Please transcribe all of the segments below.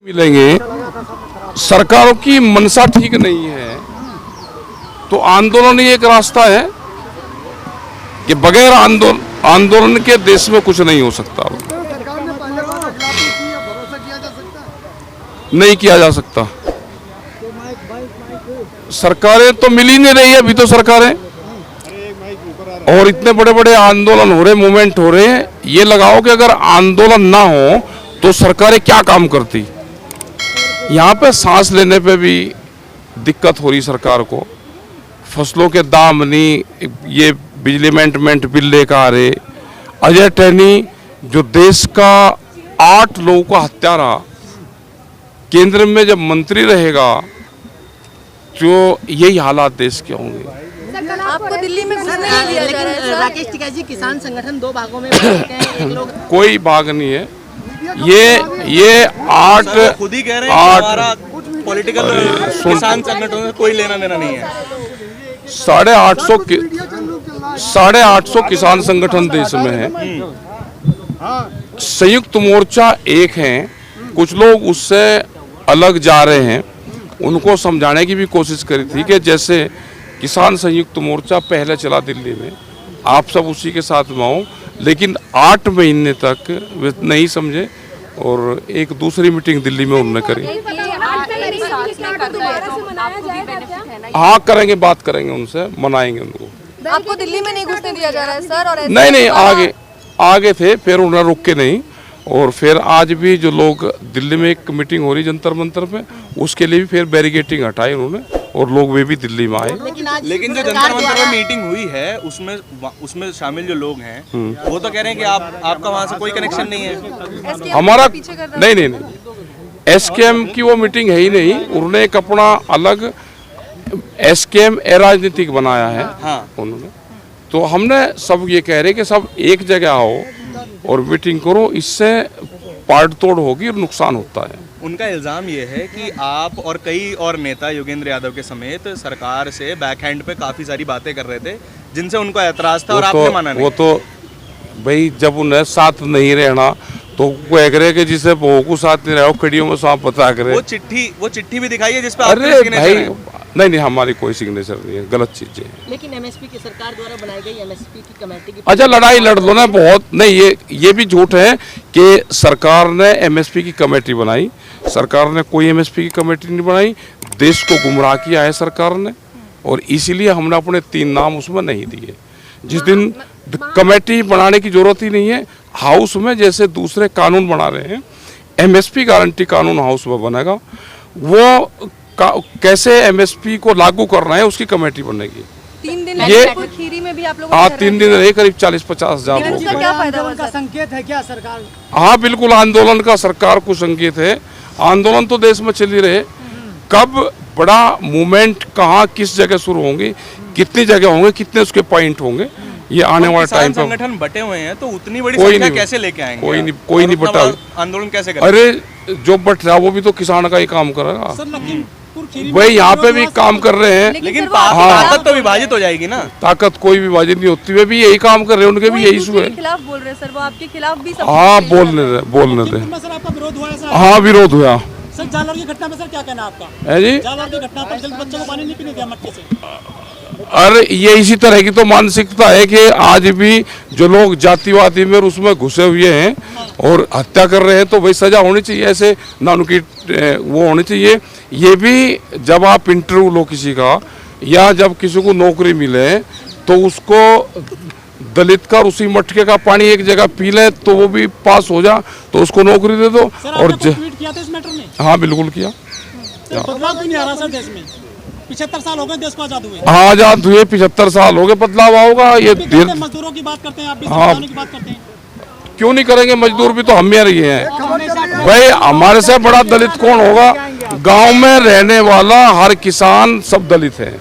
मिलेंगे। सरकारों की मंशा ठीक नहीं है तो आंदोलन ही एक रास्ता है कि बगैर आंदोलन के देश में कुछ नहीं हो सकता। नहीं किया जा सकता। सरकारें तो मिल ही नहीं रही है अभी तो सरकारें, और इतने बड़े बड़े आंदोलन हो रहे, मूवमेंट हो रहे हैं। ये लगाओ कि अगर आंदोलन ना हो तो सरकारें क्या काम करती। यहाँ पे सांस लेने पे भी दिक्कत हो रही सरकार को। फसलों के दाम नहीं, ये बिजली मेंटेनेंस बिल लेकर आ रहे। अजय टहनी जो देश का 8 लोगों का हत्यारा, केंद्र में जब मंत्री रहेगा तो यही हालात देश के होंगे। आपको दिल्ली में घुसने नहीं दिया जा रहा है सर। राकेश टिकैत जी, किसान संगठन 2 भागों में बांटते हैं, एक लोग कोई भाग नहीं है। ये 8 खुद ही कह रहे हैं कि हमारा पॉलिटिकल किसान संगठनों से कोई लेना देना नहीं है। 850 किसान संगठन देश में है। संयुक्त मोर्चा एक है, कुछ लोग उससे अलग जा रहे हैं। उनको समझाने की भी कोशिश करी थी कि जैसे किसान संयुक्त मोर्चा पहले चला दिल्ली में, आप सब उसी के साथ में हो, लेकिन 8 महीने तक वे नहीं समझे और एक दूसरी मीटिंग दिल्ली में उन्होंने करी। हाँ करेंगे, बात करेंगे उनसे, मनाएंगे उनको। आपको दिल्ली में नहीं घुसने दिया जा रहा है सर। और नहीं आगे थे, फिर उन्होंने रुक के नहीं। और फिर आज भी जो लोग दिल्ली में एक मीटिंग हो रही जंतर मंतर पे, उसके लिए भी फिर बैरिकेटिंग हटाई उन्होंने और लोग वे भी दिल्ली में आए। लेकिन जो जंतर मंतर में मीटिंग हुई है उसमें शामिल जो लोग हैं वो तो कह रहे हैं कि आपका वहाँ से कोई कनेक्शन नहीं है। हमारा नहीं, एसकेएम की वो मीटिंग है ही नहीं। उन्होंने एक अपना अलग एसकेएम अराजनीतिक बनाया है। हाँ। उन्होंने तो हमने सब ये कह रहे कि सब एक जगह आओ और मीटिंग करो, इससे पार्ट तोड़ होगी और नुकसान होता है। उनका इल्जाम ये है कि आप और कई और नेता योगेंद्र यादव के समेत सरकार से बैकहैंड पे काफी सारी बातें कर रहे थे जिनसे उनको ऐतराज था और आपने माना नहीं। वो तो भाई जब उन्हें साथ नहीं रहना तो कह रहे कि जिसे बहू को साथ नहीं रहो कड़ियों में सांप बता करे। वो चिट्ठी भी दिखाई है जिसपे अरे भाई नहीं हमारी कोई सिग्नेचर नहीं है, गलत चीजें हैं। लेकिन एमएसपी की सरकार द्वारा बनाई गई एमएसपी की कमेटी की अच्छा लड़ाई लड़ लो ना बहुत। नहीं ये भी झूठ है कि सरकार ने एमएसपी की कमेटी बनाई। सरकार ने कोई एमएसपी की कमेटी नहीं बनाई। देश को गुमराह किया है सरकार ने, और इसीलिए हमने अपने 3 नाम उसमें नहीं दिए। जिस दिन कमेटी बनाने की जरूरत ही नहीं है, हाउस में जैसे दूसरे कानून बना रहे हैं, एमएसपी गारंटी कानून हाउस में बनेगा। वो कैसे एमएसपी को लागू करना है उसकी कमेटी बनेगी। 3 दिन ये खीरी में भी आप लोग 3 दिन रहे, करीब 40-50 हजार लोग। क्या फायदा का संकेत है क्या सरकार? हाँ बिल्कुल, आंदोलन का सरकार को संकेत है। आंदोलन तो देश में चल ही रहे। कब बड़ा मूवमेंट कहाँ किस जगह शुरू होंगे, कितनी जगह होंगे, कितने उसके पॉइंट होंगे, ये आने वाले टाइम पर। संगठन बटे हुए हैं तो उतनी बड़ी संख्या कैसे लेके आएंगे? कोई नहीं बटा। आंदोलन कैसे करेंगे? अरे जो बट रहा वो भी तो किसान का ही काम करेगा। वही यहाँ पे भी काम कर रहे हैं, लेकिन ताकत तो विभाजित हो जाएगी ना। ताकत कोई विभाजित नहीं होती। वे भी यही काम कर रहे हैं, उनके भी यही इशू है। खिलाफ बोल रहे हैं सर, वो आपके खिलाफ भी। हाँ बोलने दे। सर आपका विरोध हुआ है? हाँ विरोध हुआ। सर जालौर की घटना में सर क्या कहना आपका? है जी, जालौर की घटना पर जल्द बच्चों को पानी नहीं पीने दिया मटके से। अरे ये इसी तरह की तो मानसिकता है कि आज भी जो लोग जातिवादी में उसमें घुसे हुए हैं और हत्या कर रहे हैं, तो वही सजा होनी चाहिए। ऐसे ना उनकी वो होनी चाहिए। ये भी जब आप इंटरव्यू लो किसी का, या जब किसी को नौकरी मिले तो उसको दलित का उसी मटके का पानी एक जगह पी ले तो वो भी पास हो जा, तो उसको नौकरी दे दो। और ट्वीट किया था इस मैटर में? हाँ बिल्कुल किया। बदलाव क्यों नहीं आ रहा सर देश में? 75 साल हो गए देश को आजाद हुए। हाँ आजाद हुए 75 साल हो गए, बदलाव आओगा। ये मजदूरों की बात करते हैं आप भी, की बात करते हैं। क्यों नहीं करेंगे? मजदूर भी तो हम ही रही हैं भाई। हमारे से बड़ा दलित कौन होगा? गांव में रहने वाला हर किसान सब दलित है,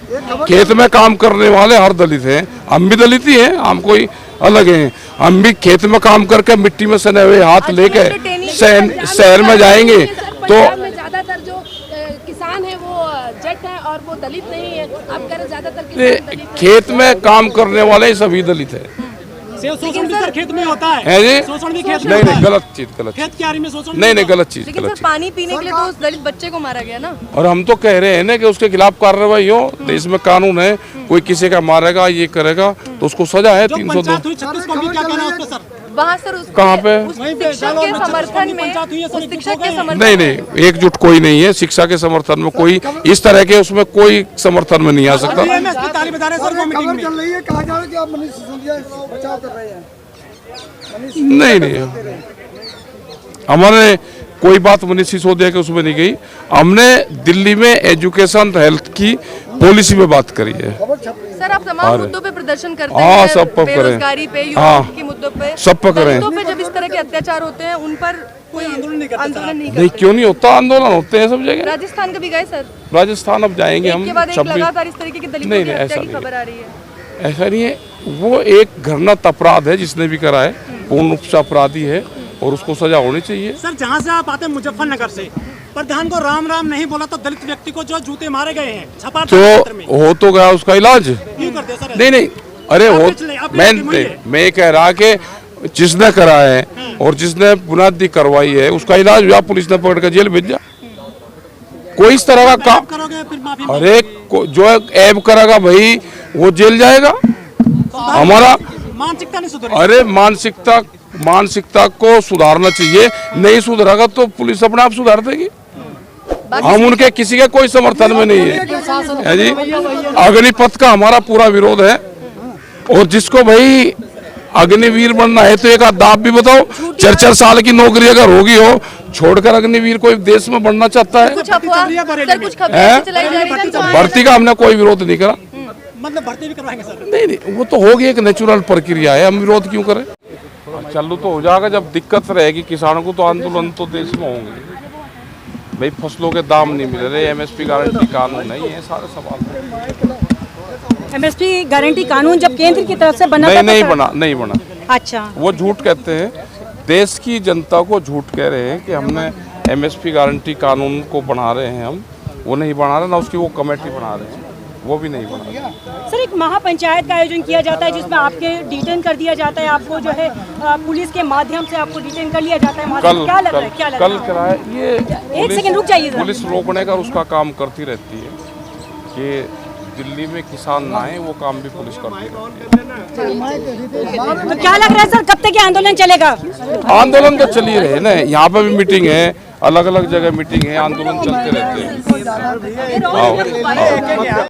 खेत में काम करने वाले हर दलित हैं। हम भी दलित ही हैं, हम कोई अलग हैं। हम भी खेत में काम करके मिट्टी में सने हुए हाथ लेके शहर में जाएंगे तो ज्यादातर जो किसान है वो जट है और वो दलित नहीं है। आप कह रहे ज्यादातर खेत में काम करने वाले सभी दलित है। शोषण भी सर खेत में होता है है जी? शोषण भी खेत में नहीं होता नहीं, है। गलत चीज, गलत चीज। खेत क्यारी में शोषण नहीं नहीं, गलत चीज, लेकिन गलत सर चीज। पानी पीने के लिए तो उस दलित बच्चे को मारा गया ना। और हम तो कह रहे हैं ना कि उसके खिलाफ कार्रवाई हो, देश में कानून है, कोई किसी का मारेगा, ये करेगा तो उसको सजा है जो 302। पंचायत हुई 36 को भी क्या कहना है उस पे सर? वहाँ सर उस कहाँ पे? उस वहीं पे शिक्षक के समर्थन में, उस शिक्षक के समर्थन नहीं नहीं, एकजुट कोई नहीं है शिक्षा के समर्थन में, कोई इस तरह के उसमें कोई समर्थन में नहीं आ सकता। DMSP ताली बजा रहे हैं सर वो मीटिंग में। चल रही है, कहा जा रहा है कि आप मनीष सिसोदिया बचाव कर रहे हैं। नहीं नहीं, हमारे कोई बात मनीष सिसोदिया के उसमें नहीं गई। हमने दिल्ली में एजुकेशन हेल्थ की पॉलिसी पे बात करी है। सर आप तमाम मुद्दों पे प्रदर्शन करते हाँ, हैं, सब पर करें। बेरोजगारी पे, युवा हाँ, के मुद्दों पे, सब पर करें। दलितों पे जब इस तरह के अत्याचार होते हैं उन पर कोई आंदोलन नहीं नहीं, करते। क्यों नहीं होता, आंदोलन होते हैं सब जगह। राजस्थान कभी गए सर? राजस्थान अब जाएंगे एक के हम बाद एक 26। लगातार इस तरीके की दलितों नहीं, की नहीं, हत्या ऐसा की नहीं खबर आ रही है। ऐसा नहीं है, वो एक घृणित अपराध है, जिसने भी करा है पूर्ण रूप से अपराधी है और उसको सजा होनी चाहिए। सर जहाँ से आप आते हैं मुजफ्फरनगर से, प्रधान को राम राम नहीं बोला तो दलित व्यक्ति को जो जूते मारे गए हैं छपार तो क्षेत्र में, हो तो गया उसका इलाज। क्यों करते हैं सर? नहीं नहीं, अरे आप हो, पिछले- आप पिछले मैं ये कह रहा कि जिसने करा है और जिसने बुनियादी करवाई है उसका इलाज हुआ, पुलिस ने पकड़ कर जेल भेज दिया। कोई इस तरह का काम, आप करोगे फिर माफी अरे जो ऐब करेगा भाई वो जेल जाएगा। हमारा मानसिकता नहीं सुधरी। अरे मानसिकता को सुधारना चाहिए, नहीं सुधरेगा तो पुलिस अपने आप सुधार देगी। हम उनके किसी के कोई समर्थन में नहीं है जी। अग्निपथ का हमारा पूरा विरोध है, और जिसको भाई अग्निवीर बनना है तो एक आध दाव भी बताओ। 4-4 साल की नौकरी अगर होगी हो, छोड़कर अग्निवीर कोई देश में बनना चाहता है? कुछ अफवाह सर, कुछ खबरें हैं? ऐसी चलाई जा रही है। भर्ती का हमने कोई विरोध नहीं करा। मतलब भर्ती भी करवाएंगे सर? नहीं नहीं, वो तो होगी, एक नेचुरल प्रक्रिया है, हम विरोध क्यों करें। चालू तो हो जाएगा, जब दिक्कत रहेगी किसानों को तो आंदोलन तो देश में होंगे भाई। फसलों के दाम नहीं मिल रहे, MSP गारंटी कानून है, ये सारे सवाल। MSP गारंटी कानून जब केंद्र की तरफ से बना था नहीं तो बना, नहीं बना। अच्छा, वो झूठ कहते हैं, देश की जनता को झूठ कह रहे हैं कि हमने MSP गारंटी कानून को बना रहे हैं। हम वो नहीं बना रहे, ना उसकी वो कमेटी बना रहे हैं, वो भी नहीं बना रहे। सर एक महापंचायत का आयोजन किया जाता है जिसमें आपके डिटेन कर दिया जाता है, आपको जो है पुलिस के माध्यम से आपको डिटेन कर लिया जाता है। वहाँ से क्या लग रहा है, क्या लग रहा कल है? कराया ये। एक सेकंड रुक जाइए जरा। पुलिस रोकने का उसका काम करती रहती है कि दिल्ली में किसान ना आए, वो काम भी पुलिस करती रहती है। तो क्या लग रहा है सर, कब तक ये आंदोलन चलेगा? आंदोलन तो चल ही रहे ना, यहाँ पे भी मीटिंग है, अलग अलग जगह मीटिंग है, आंदोलन चलते रहते हैं। आओ, आओ।